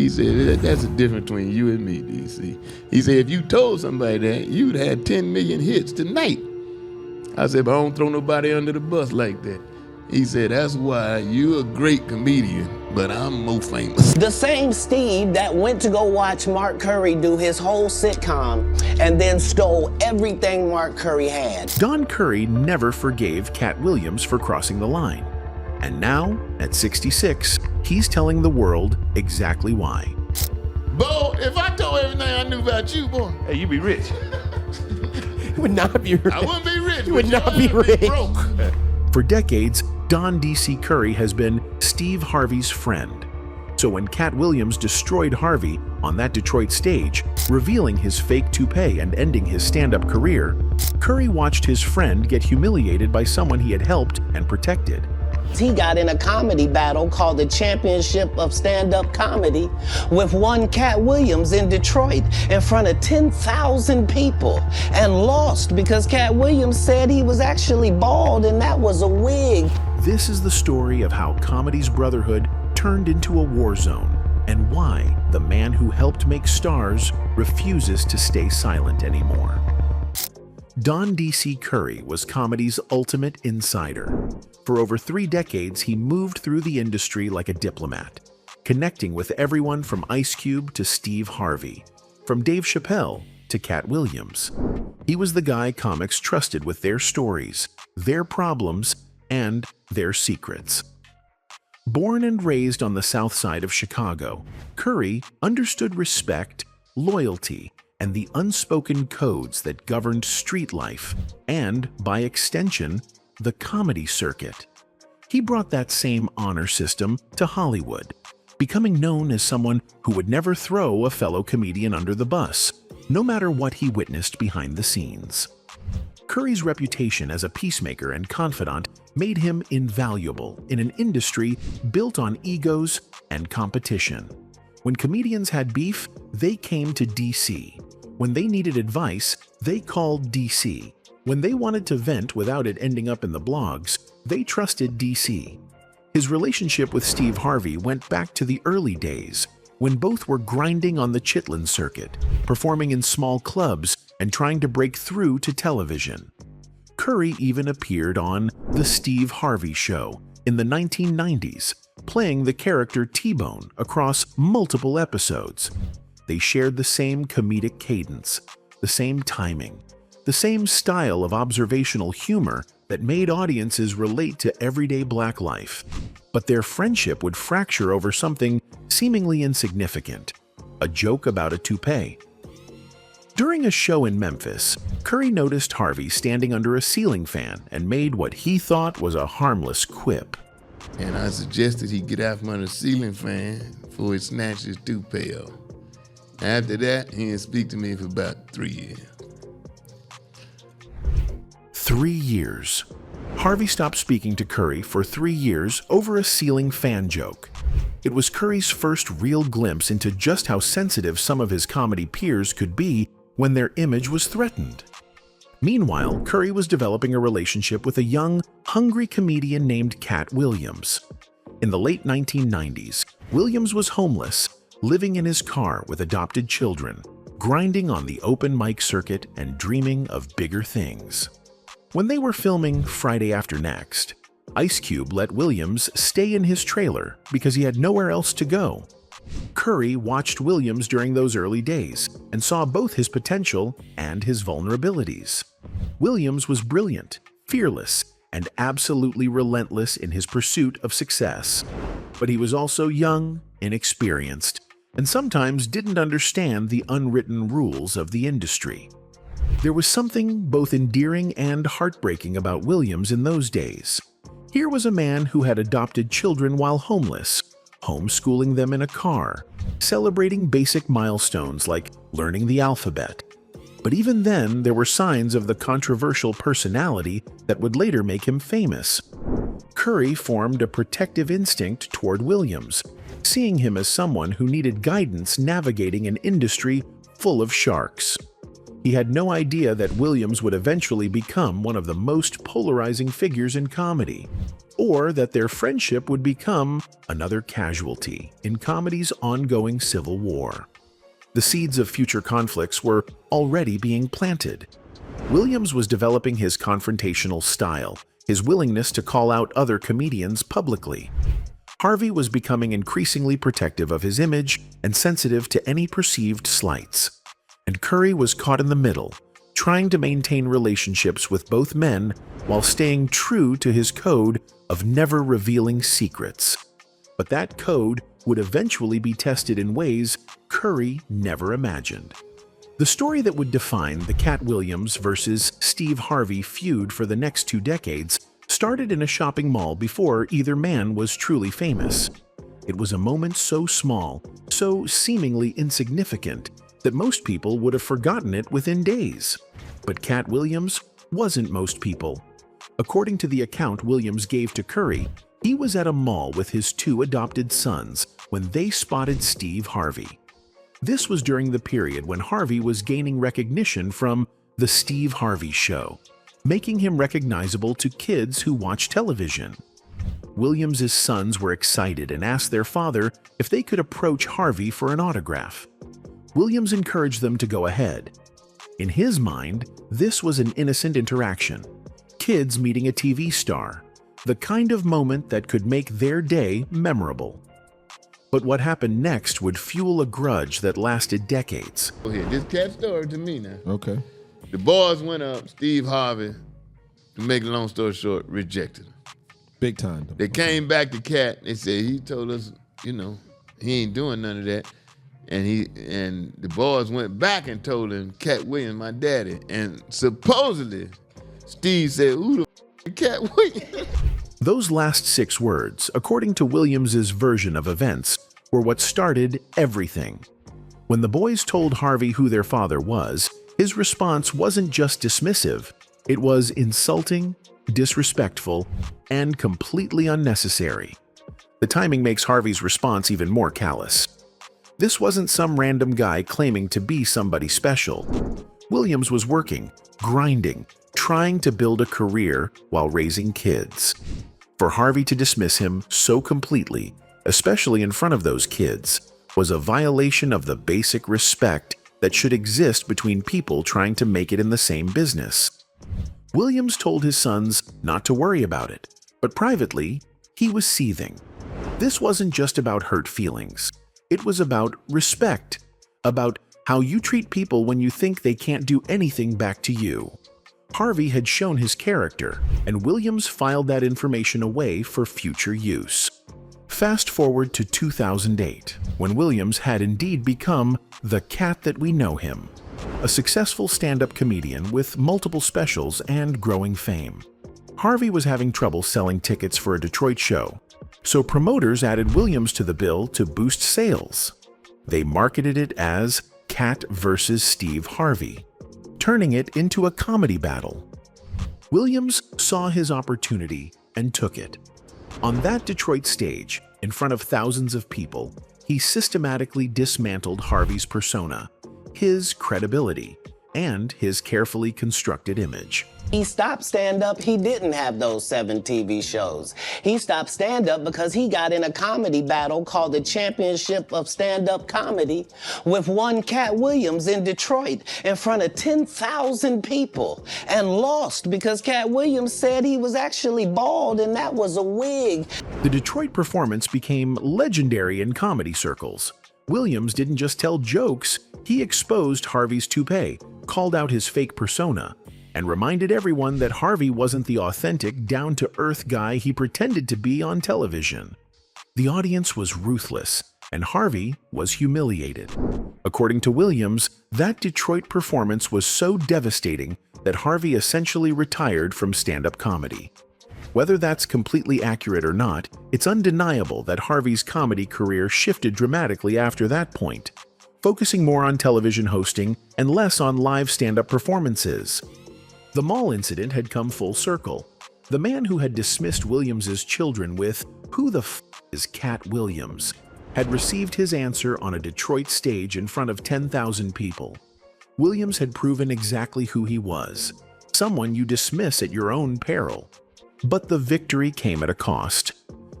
He said, that's the difference between you and me, DC. He said, if you told somebody that, you'd had 10 million hits tonight. I said, but I don't throw nobody under the bus like that. He said, that's why you're a great comedian, but I'm more famous. The same Steve that went to go watch Mark Curry do his whole sitcom and then stole everything Mark Curry had. Don Curry never forgave Katt Williams for crossing the line. And now, at 66, he's telling the world exactly why. Bo, if I told everything I knew about you, boy. Hey, you be rich. You would not be rich. I wouldn't be rich. You would not be rich. Broke. For decades, Don D.C. Curry has been Steve Harvey's friend. So when Katt Williams destroyed Harvey on that Detroit stage, revealing his fake toupee and ending his stand-up career, Curry watched his friend get humiliated by someone he had helped and protected. He got in a comedy battle called the Championship of Stand-Up Comedy with one Katt Williams in Detroit in front of 10,000 people and lost because Katt Williams said he was actually bald and that was a wig. This is the story of how comedy's brotherhood turned into a war zone and why the man who helped make stars refuses to stay silent anymore. Don D.C. Curry was comedy's ultimate insider. For over 3 decades, he moved through the industry like a diplomat, connecting with everyone from Ice Cube to Steve Harvey, from Dave Chappelle to Katt Williams. He was the guy comics trusted with their stories, their problems, and their secrets. Born and raised on the south side of Chicago, Curry understood respect, loyalty, and the unspoken codes that governed street life and, by extension, the comedy circuit. He brought that same honor system to Hollywood, becoming known as someone who would never throw a fellow comedian under the bus, no matter what he witnessed behind the scenes. Curry's reputation as a peacemaker and confidant made him invaluable in an industry built on egos and competition. When comedians had beef, they came to DC. When they needed advice, they called DC. When they wanted to vent without it ending up in the blogs, they trusted DC. His relationship with Steve Harvey went back to the early days, when both were grinding on the Chitlin circuit, performing in small clubs, and trying to break through to television. Curry even appeared on The Steve Harvey Show in the 1990s, playing the character T-Bone across multiple episodes. They shared the same comedic cadence, the same timing, the same style of observational humor that made audiences relate to everyday black life. But their friendship would fracture over something seemingly insignificant, a joke about a toupee. During a show in Memphis, Curry noticed Harvey standing under a ceiling fan and made what he thought was a harmless quip. And I suggested he get out from under the ceiling fan before he snatched his toupee off. After that, he didn't speak to me for about 3 years. 3 years. Harvey stopped speaking to Curry for 3 years over a ceiling fan joke. It was Curry's first real glimpse into just how sensitive some of his comedy peers could be when their image was threatened. Meanwhile, Curry was developing a relationship with a young, hungry comedian named Katt Williams. In the late 1990s, Williams was homeless, living in his car with adopted children, grinding on the open mic circuit and dreaming of bigger things. When they were filming Friday After Next, Ice Cube let Williams stay in his trailer because he had nowhere else to go. Curry watched Williams during those early days and saw both his potential and his vulnerabilities. Williams was brilliant, fearless, and absolutely relentless in his pursuit of success. But he was also young, inexperienced, and sometimes didn't understand the unwritten rules of the industry. There was something both endearing and heartbreaking about Williams in those days. Here was a man who had adopted children while homeless, homeschooling them in a car, celebrating basic milestones like learning the alphabet. But even then, there were signs of the controversial personality that would later make him famous. Curry formed a protective instinct toward Williams, seeing him as someone who needed guidance navigating an industry full of sharks. He had no idea that Williams would eventually become one of the most polarizing figures in comedy. or that their friendship would become another casualty in comedy's ongoing civil war. The seeds of future conflicts were already being planted. Williams was developing his confrontational style, his willingness to call out other comedians publicly. Harvey was becoming increasingly protective of his image and sensitive to any perceived slights. And Curry was caught in the middle, trying to maintain relationships with both men while staying true to his code of never revealing secrets. But that code would eventually be tested in ways Curry never imagined. The story that would define the Katt Williams versus Steve Harvey feud for the next 2 decades started in a shopping mall before either man was truly famous. It was a moment so small, so seemingly insignificant, that most people would have forgotten it within days. But Katt Williams wasn't most people. According to the account Williams gave to Curry, he was at a mall with his 2 adopted sons when they spotted Steve Harvey. This was during the period when Harvey was gaining recognition from The Steve Harvey Show, making him recognizable to kids who watch television. Williams's sons were excited and asked their father if they could approach Harvey for an autograph. Williams encouraged them to go ahead. In his mind, this was an innocent interaction. Kids meeting a TV star, the kind of moment that could make their day memorable. But what happened next would fuel a grudge that lasted decades. Okay, this Katt story to me now. Okay. The boys went up, Steve Harvey, to make a long story short, rejected him. Big time. They came back to Katt, they said, he told us, he ain't doing none of that. And the boys went back and told him, Katt Williams, my daddy. And supposedly, Steve said, who the Katt Williams? Those last 6 words, according to Williams's version of events, were what started everything. When the boys told Harvey who their father was, his response wasn't just dismissive. It was insulting, disrespectful, and completely unnecessary. The timing makes Harvey's response even more callous. This wasn't some random guy claiming to be somebody special. Williams was working, grinding, trying to build a career while raising kids. For Harvey to dismiss him so completely, especially in front of those kids, was a violation of the basic respect that should exist between people trying to make it in the same business. Williams told his sons not to worry about it, but privately, he was seething. This wasn't just about hurt feelings. It was about respect, about how you treat people when you think they can't do anything back to you. Harvey had shown his character, and Williams filed that information away for future use. Fast forward to 2008, when Williams had indeed become the Katt that we know him, a successful stand-up comedian with multiple specials and growing fame. Harvey was having trouble selling tickets for a Detroit show, so promoters added Williams to the bill to boost sales. They marketed it as Katt versus Steve Harvey, turning it into a comedy battle. Williams saw his opportunity and took it. On that Detroit stage, in front of thousands of people, he systematically dismantled Harvey's persona, his credibility, and his carefully constructed image. He stopped stand-up, he didn't have those 7 TV shows. He stopped stand-up because he got in a comedy battle called the Championship of Stand-Up Comedy with one Katt Williams in Detroit in front of 10,000 people and lost because Katt Williams said he was actually bald and that was a wig. The Detroit performance became legendary in comedy circles. Williams didn't just tell jokes, he exposed Harvey's toupee, called out his fake persona, and reminded everyone that Harvey wasn't the authentic, down-to-earth guy he pretended to be on television. The audience was ruthless, and Harvey was humiliated. According to Williams, that Detroit performance was so devastating that Harvey essentially retired from stand-up comedy. Whether that's completely accurate or not, it's undeniable that Harvey's comedy career shifted dramatically after that point, focusing more on television hosting and less on live stand-up performances. The mall incident had come full circle. The man who had dismissed Williams's children with, "Who the f*** is Katt Williams?" had received his answer on a Detroit stage in front of 10,000 people. Williams had proven exactly who he was, someone you dismiss at your own peril. But the victory came at a cost.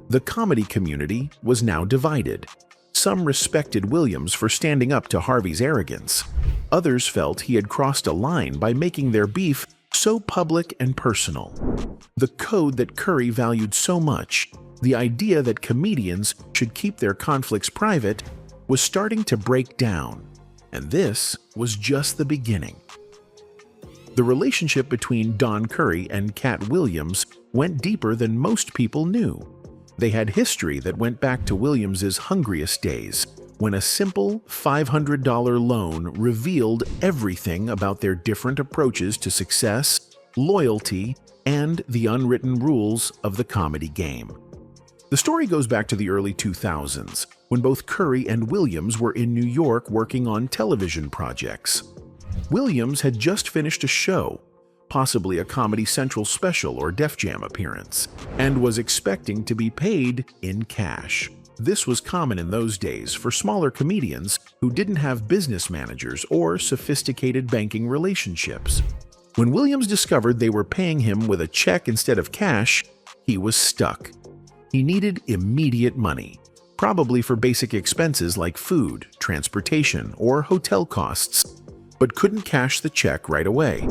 The comedy community was now divided. Some respected Williams for standing up to Harvey's arrogance. Others felt he had crossed a line by making their beef so public and personal. The code that Curry valued so much, the idea that comedians should keep their conflicts private, was starting to break down. And this was just the beginning. The relationship between Don Curry and Katt Williams went deeper than most people knew. They had history that went back to Williams's hungriest days, when a simple $500 loan revealed everything about their different approaches to success, loyalty, and the unwritten rules of the comedy game. The story goes back to the early 2000s, when both Curry and Williams were in New York working on television projects. Williams had just finished a show, possibly a Comedy Central special or Def Jam appearance, and was expecting to be paid in cash. This was common in those days for smaller comedians who didn't have business managers or sophisticated banking relationships. When Williams discovered they were paying him with a check instead of cash, he was stuck. He needed immediate money, probably for basic expenses like food, transportation, or hotel costs, but couldn't cash the check right away.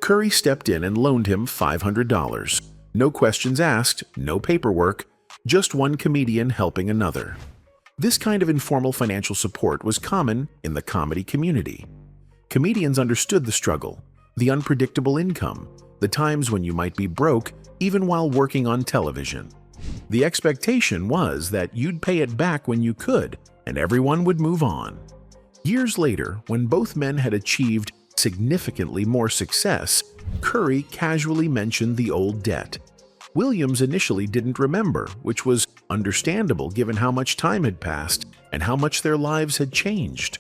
Curry stepped in and loaned him $500. No questions asked, no paperwork, just one comedian helping another. This kind of informal financial support was common in the comedy community. Comedians understood the struggle, the unpredictable income, the times when you might be broke even while working on television. The expectation was that you'd pay it back when you could, and everyone would move on. Years later, when both men had achieved significantly more success, Curry casually mentioned the old debt. Williams initially didn't remember, which was understandable given how much time had passed and how much their lives had changed.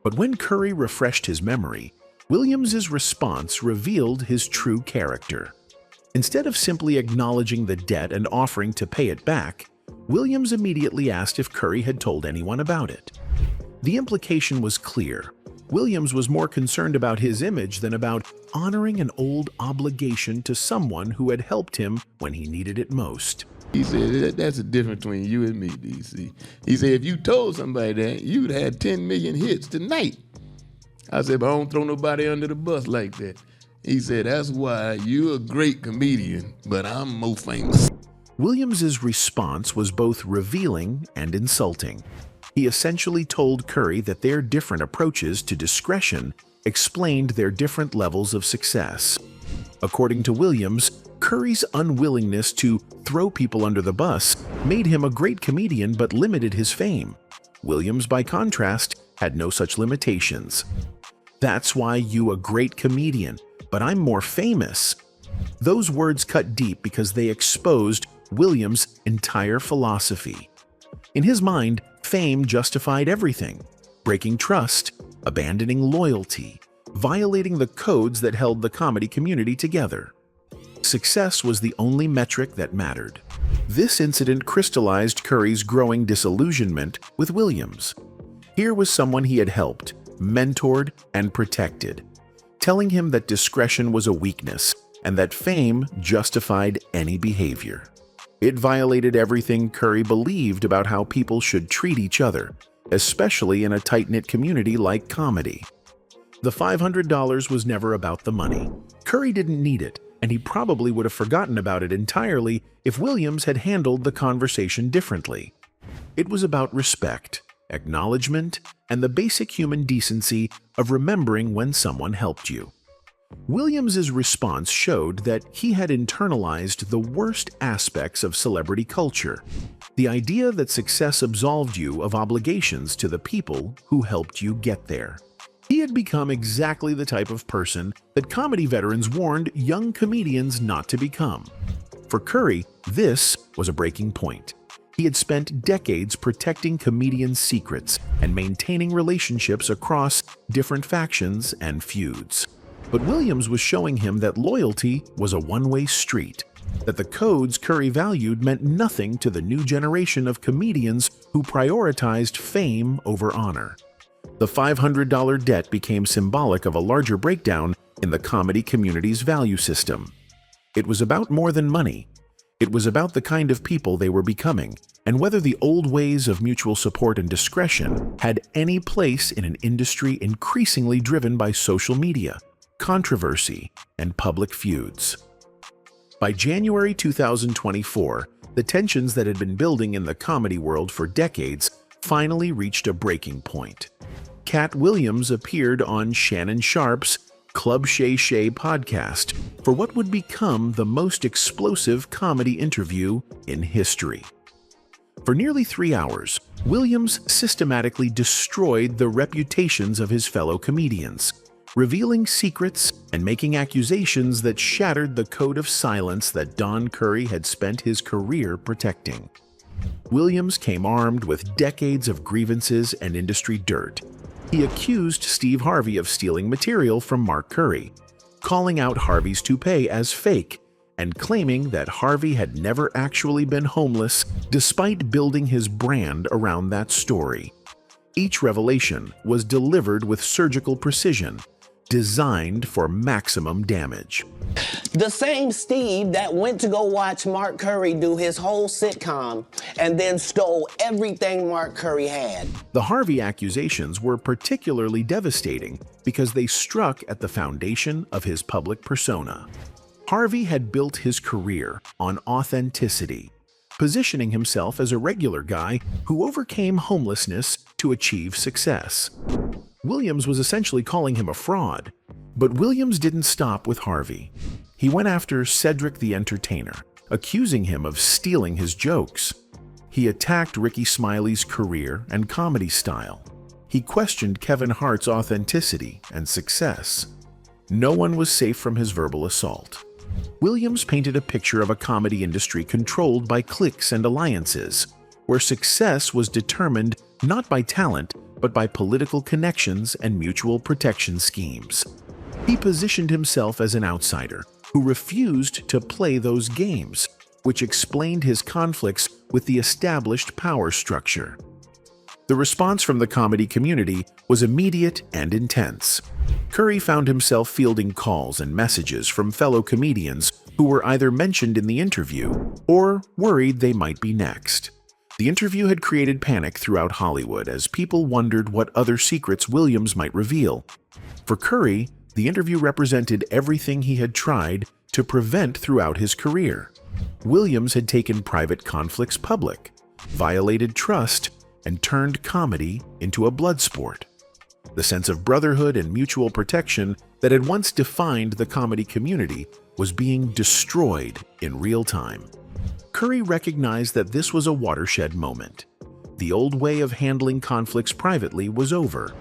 But when Curry refreshed his memory, Williams's response revealed his true character. Instead of simply acknowledging the debt and offering to pay it back, Williams immediately asked if Curry had told anyone about it. The implication was clear. Williams was more concerned about his image than about honoring an old obligation to someone who had helped him when he needed it most. He said, that's the difference between you and me, DC. He said, if you told somebody that, you'd had 10 million hits tonight. I said, but I don't throw nobody under the bus like that. He said, that's why you're a great comedian, but I'm more famous. Williams's response was both revealing and insulting. He essentially told Curry that their different approaches to discretion explained their different levels of success. According to Williams, Curry's unwillingness to throw people under the bus made him a great comedian but limited his fame. Williams, by contrast, had no such limitations. That's why you a great comedian, but I'm more famous. Those words cut deep because they exposed Williams' entire philosophy. In his mind, fame justified everything: breaking trust, abandoning loyalty, violating the codes that held the comedy community together. Success was the only metric that mattered. This incident crystallized Curry's growing disillusionment with Williams. Here was someone he had helped, mentored, and protected, telling him that discretion was a weakness and that fame justified any behavior. It violated everything Curry believed about how people should treat each other, especially in a tight-knit community like comedy. The $500 was never about the money. Curry didn't need it, and he probably would have forgotten about it entirely if Williams had handled the conversation differently. It was about respect, acknowledgement, and the basic human decency of remembering when someone helped you. Williams's response showed that he had internalized the worst aspects of celebrity culture, the idea that success absolved you of obligations to the people who helped you get there. He had become exactly the type of person that comedy veterans warned young comedians not to become. For Curry, this was a breaking point. He had spent decades protecting comedians' secrets and maintaining relationships across different factions and feuds. But Williams was showing him that loyalty was a one-way street, that the codes Curry valued meant nothing to the new generation of comedians who prioritized fame over honor. The $500 debt became symbolic of a larger breakdown in the comedy community's value system. It was about more than money. It was about the kind of people they were becoming, and whether the old ways of mutual support and discretion had any place in an industry increasingly driven by social media, controversy, and public feuds. By January 2024, the tensions that had been building in the comedy world for decades finally reached a breaking point. Katt Williams appeared on Shannon Sharpe's Club Shay Shay podcast for what would become the most explosive comedy interview in history. For nearly 3 hours, Williams systematically destroyed the reputations of his fellow comedians, revealing secrets and making accusations that shattered the code of silence that Don Curry had spent his career protecting. Williams came armed with decades of grievances and industry dirt. He accused Steve Harvey of stealing material from Mark Curry, calling out Harvey's toupee as fake, and claiming that Harvey had never actually been homeless despite building his brand around that story. Each revelation was delivered with surgical precision, designed for maximum damage. The same Steve that went to go watch Mark Curry do his whole sitcom and then stole everything Mark Curry had. The Harvey accusations were particularly devastating because they struck at the foundation of his public persona. Harvey had built his career on authenticity, positioning himself as a regular guy who overcame homelessness to achieve success. Williams was essentially calling him a fraud, but Williams didn't stop with Harvey. He went after Cedric the Entertainer, accusing him of stealing his jokes. He attacked Ricky Smiley's career and comedy style. He questioned Kevin Hart's authenticity and success. No one was safe from his verbal assault. Williams painted a picture of a comedy industry controlled by cliques and alliances, where success was determined not by talent, but by political connections and mutual protection schemes. He positioned himself as an outsider who refused to play those games, which explained his conflicts with the established power structure. The response from the comedy community was immediate and intense. Curry found himself fielding calls and messages from fellow comedians who were either mentioned in the interview or worried they might be next. The interview had created panic throughout Hollywood as people wondered what other secrets Williams might reveal. For Curry, the interview represented everything he had tried to prevent throughout his career. Williams had taken private conflicts public, violated trust, and turned comedy into a blood sport. The sense of brotherhood and mutual protection that had once defined the comedy community was being destroyed in real time. Curry recognized that this was a watershed moment. The old way of handling conflicts privately was over.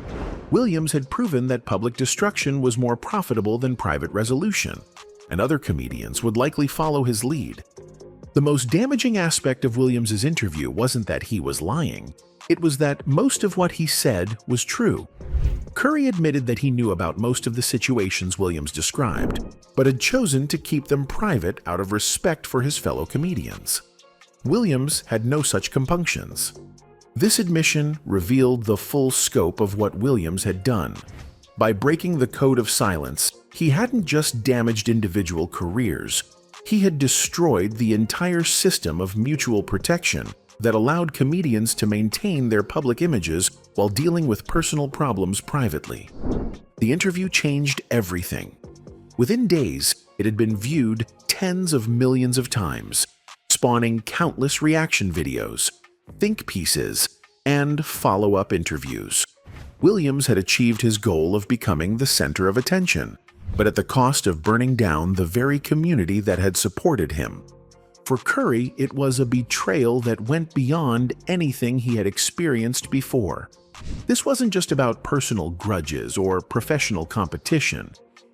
Williams had proven that public destruction was more profitable than private resolution, and other comedians would likely follow his lead. The most damaging aspect of Williams's interview wasn't that he was lying. It was that most of what he said was true. Curry admitted that he knew about most of the situations Williams described, but had chosen to keep them private out of respect for his fellow comedians. Williams had no such compunctions. This admission revealed the full scope of what Williams had done. By breaking the code of silence, he hadn't just damaged individual careers, he had destroyed the entire system of mutual protection that allowed comedians to maintain their public images while dealing with personal problems privately. The interview changed everything. Within days, it had been viewed tens of millions of times, spawning countless reaction videos, think pieces, and follow-up interviews. Williams had achieved his goal of becoming the center of attention, but at the cost of burning down the very community that had supported him. For Curry, it was a betrayal that went beyond anything he had experienced before. This wasn't just about personal grudges or professional competition.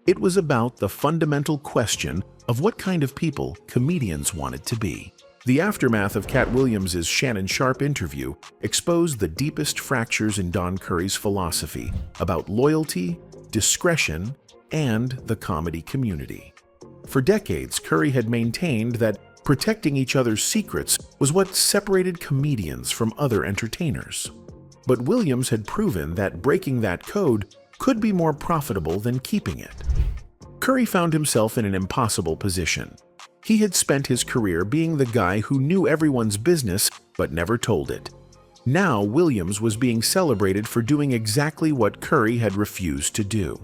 It was about the fundamental question of what kind of people comedians wanted to be. The aftermath of Katt Williams' Shannon Sharpe interview exposed the deepest fractures in Don Curry's philosophy about loyalty, discretion, and the comedy community. For decades, Curry had maintained that protecting each other's secrets was what separated comedians from other entertainers. But Williams had proven that breaking that code could be more profitable than keeping it. Curry found himself in an impossible position. He had spent his career being the guy who knew everyone's business but never told it. Now Williams was being celebrated for doing exactly what Curry had refused to do.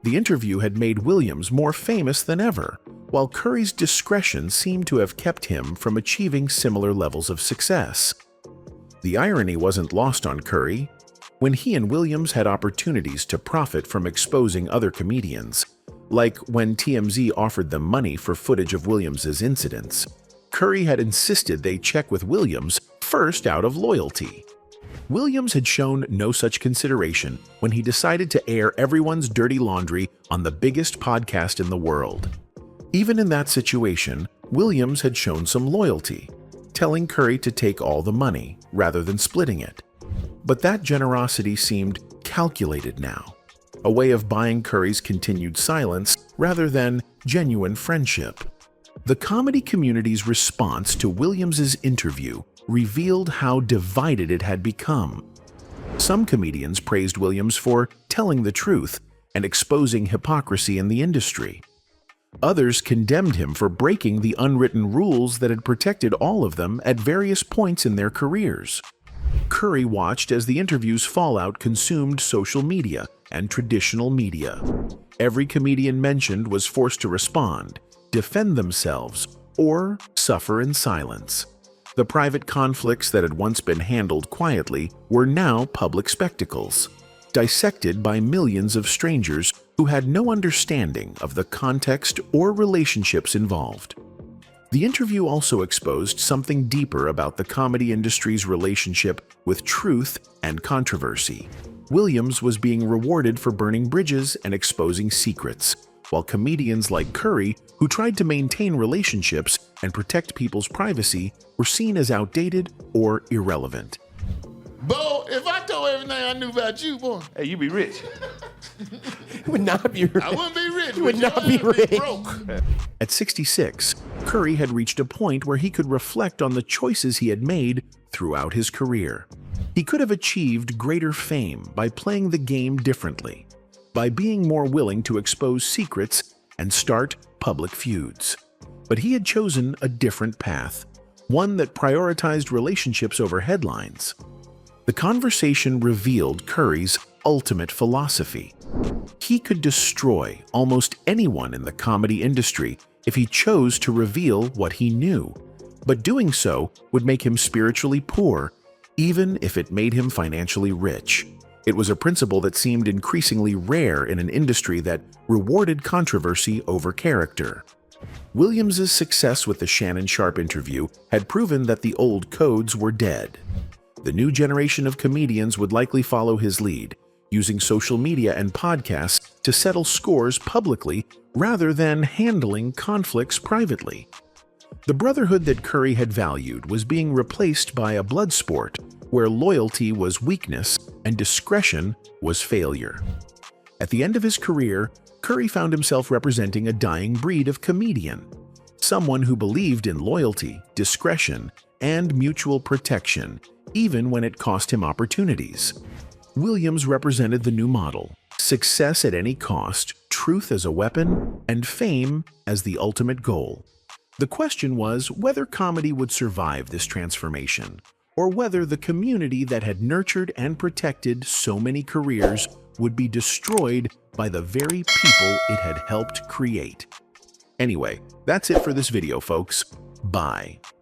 The interview had made Williams more famous than ever, while Curry's discretion seemed to have kept him from achieving similar levels of success. The irony wasn't lost on Curry. When he and Williams had opportunities to profit from exposing other comedians, like when TMZ offered them money for footage of Williams's incidents, Curry had insisted they check with Williams first out of loyalty. Williams had shown no such consideration when he decided to air everyone's dirty laundry on the biggest podcast in the world. Even in that situation, Williams had shown some loyalty, telling Curry to take all the money rather than splitting it. But that generosity seemed calculated now, a way of buying Curry's continued silence rather than genuine friendship. The comedy community's response to Williams's interview revealed how divided it had become. Some comedians praised Williams for telling the truth and exposing hypocrisy in the industry. Others condemned him for breaking the unwritten rules that had protected all of them at various points in their careers. Curry watched as the interview's fallout consumed social media and traditional media. Every comedian mentioned was forced to respond, defend themselves, or suffer in silence. The private conflicts that had once been handled quietly were now public spectacles, dissected by millions of strangers who had no understanding of the context or relationships involved. The interview also exposed something deeper about the comedy industry's relationship with truth and controversy. Williams was being rewarded for burning bridges and exposing secrets, while comedians like Curry, who tried to maintain relationships and protect people's privacy, were seen as outdated or irrelevant. Bo, if I told everything I knew about you, boy, Hey, you be rich. You would not be rich. I wouldn't be rich. You would but not your be ass rich. broke. At 66, Curry had reached a point where he could reflect on the choices he had made throughout his career. He could have achieved greater fame by playing the game differently, by being more willing to expose secrets and start public feuds. But he had chosen a different path, one that prioritized relationships over headlines. The conversation revealed Curry's ultimate philosophy. He could destroy almost anyone in the comedy industry if he chose to reveal what he knew, but doing so would make him spiritually poor, even if it made him financially rich. It was a principle that seemed increasingly rare in an industry that rewarded controversy over character. Williams's success with the Shannon Sharpe interview had proven that the old codes were dead. The new generation of comedians would likely follow his lead, using social media and podcasts to settle scores publicly rather than handling conflicts privately. The brotherhood that Curry had valued was being replaced by a blood sport where loyalty was weakness and discretion was failure. At the end of his career, Curry found himself representing a dying breed of comedian, someone who believed in loyalty, discretion, and mutual protection, even when it cost him opportunities. Williams represented the new model: success at any cost, truth as a weapon, and fame as the ultimate goal. The question was whether comedy would survive this transformation, or whether the community that had nurtured and protected so many careers would be destroyed by the very people it had helped create. Anyway, that's it for this video, folks. Bye.